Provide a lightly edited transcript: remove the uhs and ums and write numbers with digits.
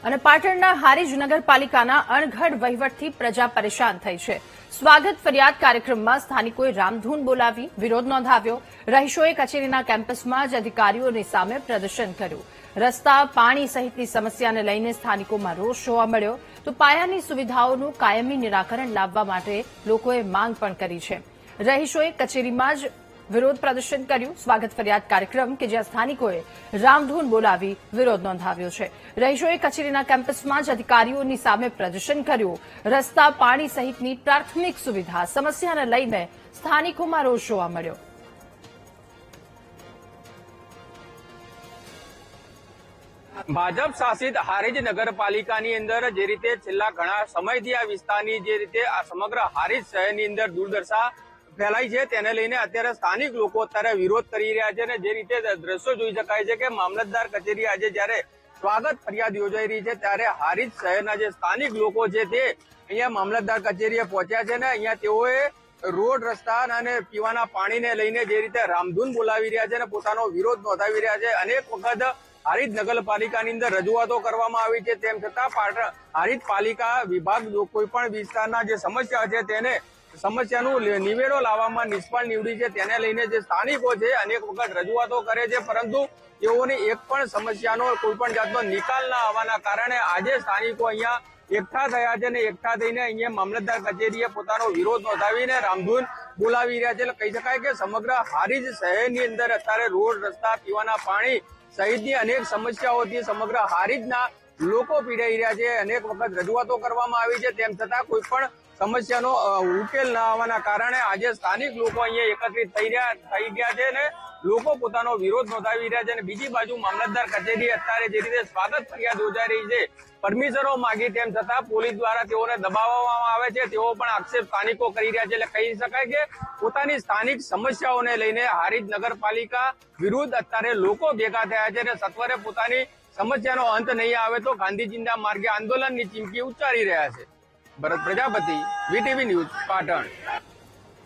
અને પાટણના હારીજ નગરપાલિકાના અણઘડ વહીવટથી પ્રજા પરેશાન થઈ છે। સ્વાગત ફરિયાદ કાર્યક્રમમાં સ્થાનિકોએ રામધૂન બોલાવી વિરોધ નોંધાવ્યો। રહીશોએ કચેરીના કેમ્પસમાં જ અધિકારીઓની સામે પ્રદર્શન કર્યું। રસ્તા પાણી સહિતની સમસ્યાને લઈને સ્થાનિકોમાં રોષ જોવા મળ્યો તો પાયાની સુવિધાઓનું કાયમી નિરાકરણ લાવવા માટે લોકોએ માંગ પણ કરી છે। રહીશોએ કચેરીમાં જ વિરોધ પ્રદર્શન કર્યું। સ્વાગત ફરિયાદ કાર્યક્રમ કે જ્યાં સ્થાનિકોએ રામધૂન બોલાવી વિરોધ નોંધાવ્યો છે। રહીશોએ કચેરીના કેમ્પસમાં જ અધિકારીઓની સામે પ્રદર્શન કર્યું। રસ્તા પાણી સહિતની પ્રાથમિક સુવિધા સમસ્યાને લઈને સ્થાનિકોમાં રોષ જોવા મળ્યો। ભાજપ શાસિત હારીજ નગરપાલિકાની અંદર જે રીતે છેલ્લા ઘણા સમયથી આ વિસ્તારની જે રીતે આ સમગ્ર હારીજ શહેરની અંદર દુર્દશા ફેલાઈ છે તેને લઈને અત્યારે સ્થાનિક લોકો અત્યારે વિરોધ કરી રહ્યા છે અને જે રીતે દ્રશ્યો જોઈ શકાય છે કે મામલતદાર કચેરી આજે જયારે સ્વાગત ફરિયાદ યોજાઈ રહી છે ત્યારે હારીજ શહેરના જે સ્થાનિક લોકો છે તે અહીંયા મામલતદાર કચેરીએ પહોંચ્યા છે ને અહીંયા તેઓએ રોડ રસ્તા અને પીવાના પાણીને લઈને જે રીતે રામધૂન બોલાવી રહ્યા છે અને પોતાનો વિરોધ નોંધાવી રહ્યા છે। અનેક વખત હારીજ નગરપાલિકાની અંદર રજૂઆતો કરવામાં આવી છે તેમ છતાં હારીજ પાલિકા વિભાગ કોઈ પણ વિસ્તારના જે સમસ્યા છે તેને સમસ્યાનું નિવેડો લાવવામાં નિષ્ફળ નીવડી છે। તેને લઈને જે સ્થાનિકો છે અનેક વખત રજૂઆતો કરે છે પરંતુ તેઓની એક પણ સમસ્યાનો કોઈ પણ જાતનો નિકાલ ના આવવાના કારણે આજે સ્થાનિકો અહીંયા એકઠા થયા છે અને એકઠા થઈને અહીંયા મામલતદાર કચેરીએ પોતાનો વિરોધ નોંધાવીને રામધૂન બોલાવી રહ્યા છે। એટલે કહી શકાય કે સમગ્ર હારીજ શહેરની અંદર અત્યારે રોડ રસ્તા પીવાના પાણી સહિતની અનેક સમસ્યાઓથી સમગ્ર હારીજના લોકો પીડાઈ રહ્યા છે। અનેક વખત રજૂઆતો કરવામાં આવી છે તેમ છતાં કોઈ પણ સમસ્યાનો ઉકેલ ન આવવાના કારણે આજે સ્થાનિક લોકો અહીંયા એકત્રિત થઈ ગયા છે અને લોકો પોતાનો વિરોધ નોંધાવી રહ્યા છે। અને બીજી બાજુ મામલતદાર કચેરી અત્યારે જે રીતે સ્વાગત ફરિયાદ યોજાઈ રહી છે પરમિશનો માંગી તેમ છતાં પોલીસ દ્વારા તેઓને દબાવવામાં આવે છે તેઓ પણ આક્ષેપ સ્થાનિકો કરી રહ્યા છે। એટલે કહી શકાય કે પોતાની સ્થાનિક સમસ્યાઓને લઈને હારીજ નગરપાલિકા વિરુદ્ધ અત્યારે લોકો ભેગા થયા છે અને સત્વરે પોતાની સમસ્યાનો અંત નહીં આવે તો ગાંધીજીના માર્ગે આંદોલનની ચીમકી ઉચ્ચારી રહ્યા છે। ભરત પ્રજાપતિ, વીટીવી ન્યૂઝ, પાટણ।